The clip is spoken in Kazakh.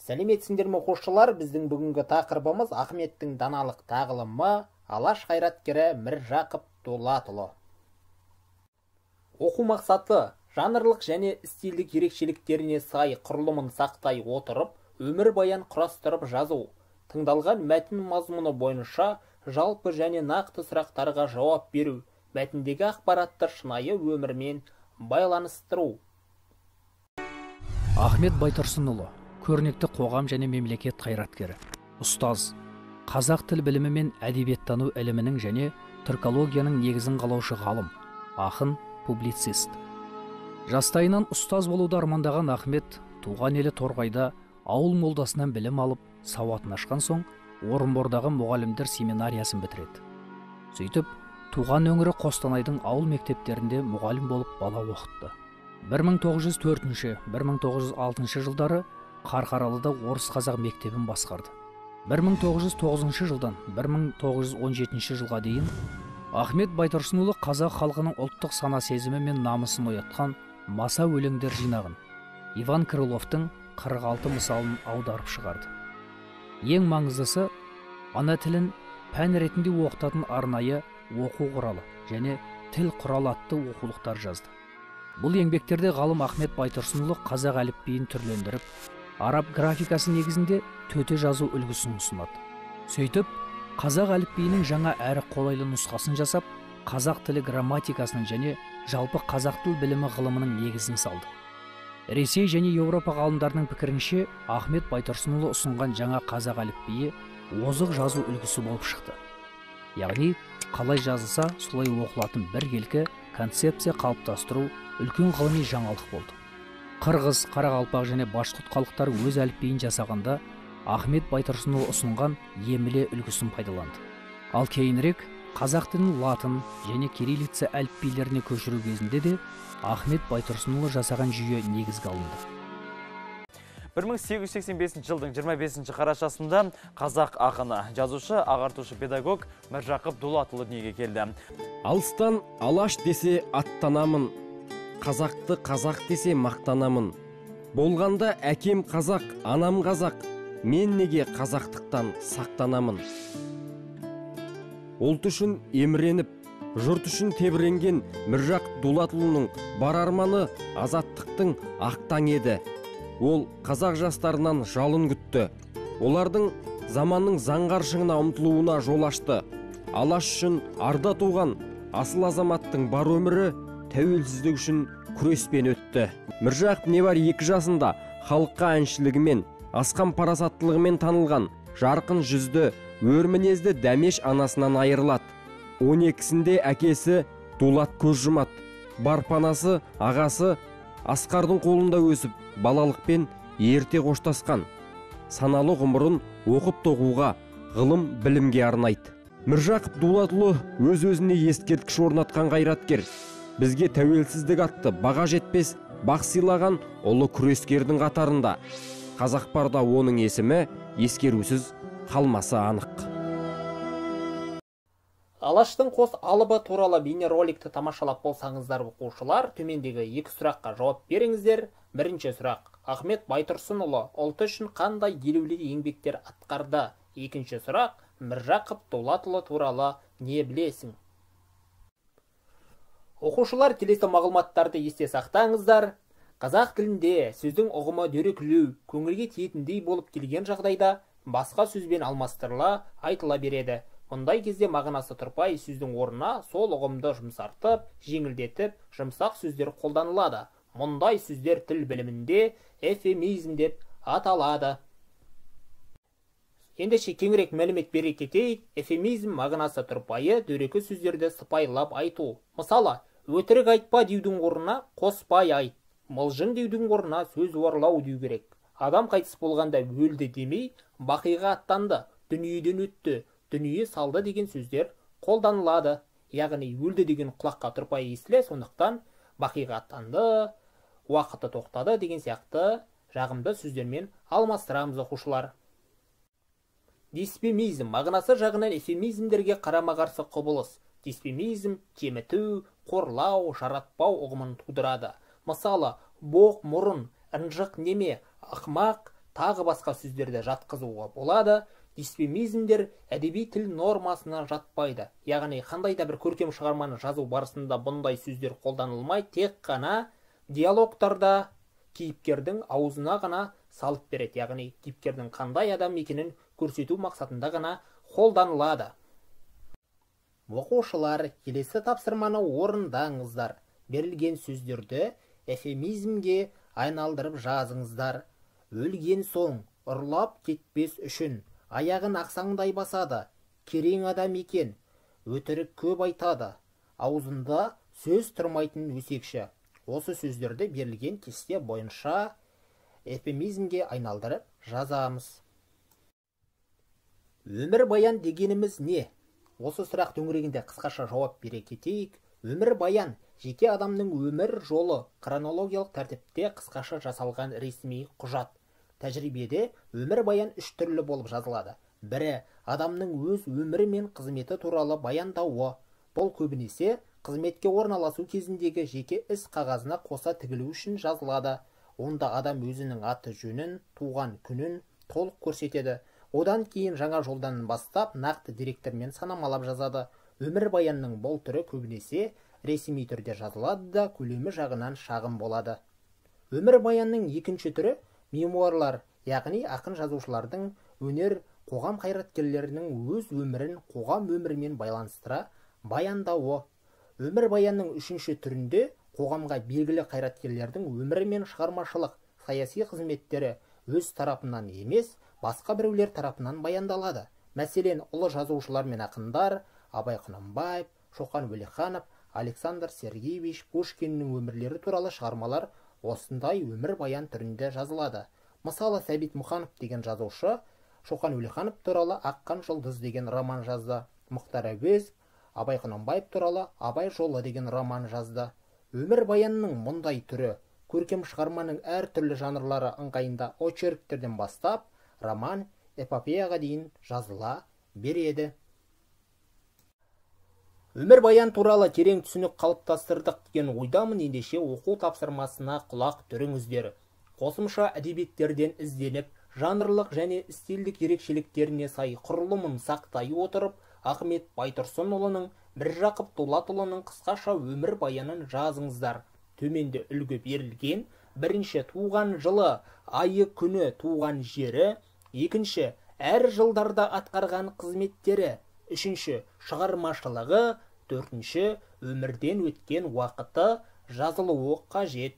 Сәлеметсіңдер ме оқушылар, біздің бүгінгі тақырыбымыз Ахметтің даналық тағылымы, Алаш қайраткері Міржақып Дулатұлы. Оқу мақсаты жанрлық және стильдік ерекшеліктеріне сай құрылымын сақтай отырып, өмір баян құрастырып жазу. Тыңдалған мәтін мазмұны бойынша жалпы және нақты сұрақтарға жауап беру, мәтіндегі ақпаратты шынайы өмірмен байланыстыру. Ахмет Байтұрсынұлы көрнекті қоғам және мемлекет қайраткері, ұстаз, қазақ тіл білімі мен әдебиеттану ілімінің және түркологияның негізін қалаушы ғалым, ақын, публицист. Жастайынан ұстаз болуды армандаған Ахмет туған елі Торғайда ауыл молдасынан білім алып, сауатын ашқан соң Орынбордағы мұғалімдер семинариясын бітіреді. Сөйтіп, туған өңірі Қостанайдың ауыл мектептерінде мұғалім болып бала оқытты. 1904-1906 жылдары Қарқаралыда орыс қазақ мектебін басқарды. 1909 жылдан 1917 жылға дейін Ахмет Байтұрсынұлы қазақ халқының ұлттық сана сезімі мен намысын оятқан маса өлеңдер жинағын Иван Крыловтың 46 мысалын аударып шығарды. Ең маңыздысы, ана тілін пән ретінде оқытатын арнайы оқу құралы және тіл құралы атты оқулықтар жазды. Бұл еңбектерде ғалым Ахмет Байтұрсынұлы қазақ әліпбиін түрлендіріп, араб графикасы негізінде төте жазу үлгісін ұсынады. Сөйтіп, қазақ әліпбиінің жаңа әрі қолайлы нұсқасын жасап, қазақ тілі грамматикасының және жалпы қазақ тіл білімі ғылымының негізін салды. Ресей және Еуропа ғалымдарының пікірінше, Ахмет Байтұрсынұлы ұсынған жаңа қазақ әліпбиі озық жазу үлгісі болып шықты. Яғни, қалай жазылса, солай оқылатын біркелкі концепция қалыптастыру үлкен ғылыми жаңалық болды. Қырғыз, қарақалпақ және башқұрт халықтары өз әліпбиін жасағанда Ахмет Байтұрсынұлы ұсынған емле үлгісін пайдаланды. Ал кейінірек қазақ тілін латын және кириллица әліпбилеріне көшіру кезінде де Ахмет Байтұрсынұлы жасаған жүйе негізге алынды. 1885 жылдың 25 қарашасында қазақ ақыны, жазушы, ағартушы педагог Міржақып Дулатұлы дүниеге келді. Алыстан алаш десе аттанамын, қазақты қазақ десе мақтанамын. Болғанда әкем қазақ, анам қазақ, мен неге қазақтықтан сақтанамын. Ұлт үшін еміреніп, жұрт үшін тебіренген Міржақып Дулатұлының бар арманы азаттықтың ақтаң еді. Ол қазақ жастарынан жалын күтті. Олардың заманның заңғар шыңына ұмтылуына жол ашты. Алаш үшін арда туған асыл азаматтың бар өмірі тәуелсіздік үшін күреспен өтті. Міржақып небар 2 жасында халыққа әншілігімен, асқан парасаттылығымен танылған жарқын жүзді, өр мінезді дәмеш анасынан айырылады. 12-сінде әкесі Дулат көз жұмады. Бар панасы, ағасы Асқардың қолында өсіп, балалықпен ерте қоштасқан. Саналы ғұмырын оқып тоқуға, ғылым білімге арнайды. Міржақып Дулатұлы өз-өзіне ескерткіш орнатқан қайраткер. Бізге тәуелсіздік атты баға жетпес бақ сыйлаған ұлы күрескердің қатарында. Қазақпарда оның есімі ескерусіз қалмасы анық. Алаштың қос алыбы туралы бейнероликті тамашалап болсаңыздар оқушылар, төмендегі 2 сұраққа жауап беріңіздер. Бірінші сұрақ: Ахмет Байтұрсынұлы ұлты үшін қандай елеулі еңбектер атқарды? Екінші сұрақ: Міржақып Дулатұлы туралы не білесің? Оқушылар, келесі мағлұматтарды есте сақтаңыздар. Қазақ тілінде сөздің ұғымы дөрекілеу, көңілге тиетіндей болып келген жағдайда басқа сөзбен алмастырыла айтыла береді. Мұндай кезде мағынасы тұрпай сөздің орнына сол ұғымды жұмсартып, жеңілдетіп, жұмсақ сөздер қолданылады. Мұндай сөздер тіл білімінде эвфемизм деп аталады. Ендеше кеңірек мәлімет бере кетейік. Эвфемизм мағынасы тұрпайы дөрекі сөздерді сыпайылап айту. Мысалы, өтірік айтпа деудің орнына қоспай айт, мылжың деудің орнына сөз уарлау деу керек. Адам қайтыс болғанда өлді демей, бақиға аттанды, дүниеден өтті, дүние салды деген сөздер қолданылады. Яғни өлді деген құлаққа тұрпай естіле, сондықтан бақиға аттанды, уақыты тоқтады деген сияқты жағымды сөздермен алмастырамыз оқушылар. Диспемизм мағынасы жағынан эвфемизмдерге қарама-қарсы құбылыс. Диспемизм кеміту, қорлау, жаратпау ұғымын тудырады. Мысалы, боқ мұрын, ынжық неме, ақмақ, тағы басқа сөздерді жатқызуға болады. Дисфемизмдер әдеби тіл нормасына жатпайды. Яғни қандай да бір көркем шығарманы жазу барысында бұндай сөздер қолданылмай, тек қана диалогтарда кейіпкердің аузына ғана салып береді. Яғни кейіпкердің қандай адам екенін көрсету мақсатында ғана қолданылады. Оқушылар, келесі тапсырманы орындаңыздар. Берілген сөздерді эфемизмге айналдырып жазыңыздар. Өлген соң ұрлап кетпес үшін аяғын ақсаңдай басады, керең адам екен, өтірік көп айтады, аузында сөз тұрмайтын өсекші. Осы сөздерді берілген кесте бойынша эфемизмге айналдырып жазамыз. Өмір баян дегеніміз не? Осы сұрақ төңірегінде қысқаша жауап бере кетейік. Өмір баян жеке адамның өмір жолы хронологиялық тәртіпте қысқаша жасалған ресми құжат. Тәжірибеде өмір баян үш түрлі болып жазылады. Бірі адамның өз өмірі мен қызметі туралы баяндауы. Бұл көбінесе қызметке орналасу кезіндегі жеке іс қағазына қоса тігілу үшін жазылады. Онда адам өзінің аты жөнін, туған күнін толық көрсетеді. Одан кейін жаңа жолдан бастап нақты деректермен санамалап жазады. Өмір баянның бұл түрі көбінесе ресми түрде жазылады да көлемі жағынан шағын болады. Өмір баянның екінші түрі мемуарлар, яғни ақын жазушылардың өнер, қоғам қайраткерлерінің өз өмірін қоғам өмірімен байланыстыра баяндауы. Өмір баянның үшінші түрінде қоғамға белгілі қайраткерлердің өмірі мен шығармашылық, саяси қызметтері өз тарапынан емес, басқа біреулер тарапынан баяндалады. Мәселен, ұлы жазушылар мен ақындар Абай Құнанбаев, Шоқан Уәлиханов, Александр Сергеевич Пушкиннің өмірлері туралы шығармалар осындай өмір баян түрінде жазылады. Мысалы, Сәбит Мұқанов деген жазушы Шоқан Уәлиханов туралы Аққан жұлдыз деген роман жазды. Мұхтар Әуезов Абай Құнанбаев туралы Абай жолы деген роман жазды. Өмір баянның мұндай түрі көркем шығарманың әр түрлі жанрлары ыңғайында очерктерден бастап роман, эпопеяға дейін жазыла береді. Өмір баян туралы терең түсінік қалыптастырдық деген ойдамын. Ендеше оқу тапсырмасына құлақ түріңіздер. Қосымша әдебиеттерден ізденіп, жанрлық және стильдік ерекшеліктеріне сай құрылымын сақтай отырып, Ахмет Байтұрсынұлының, Міржақып Дулатұлының қысқаша өмір баянын жазыңыздар. Төменде үлгі берілген: бірінші, туған жылы, айы, күні, туған жері; екінші, әр жылдарда атқарған қызметтері; үшінші, шығармашылығы; төртінші, өмірден өткен уақыты жазылуы қажет.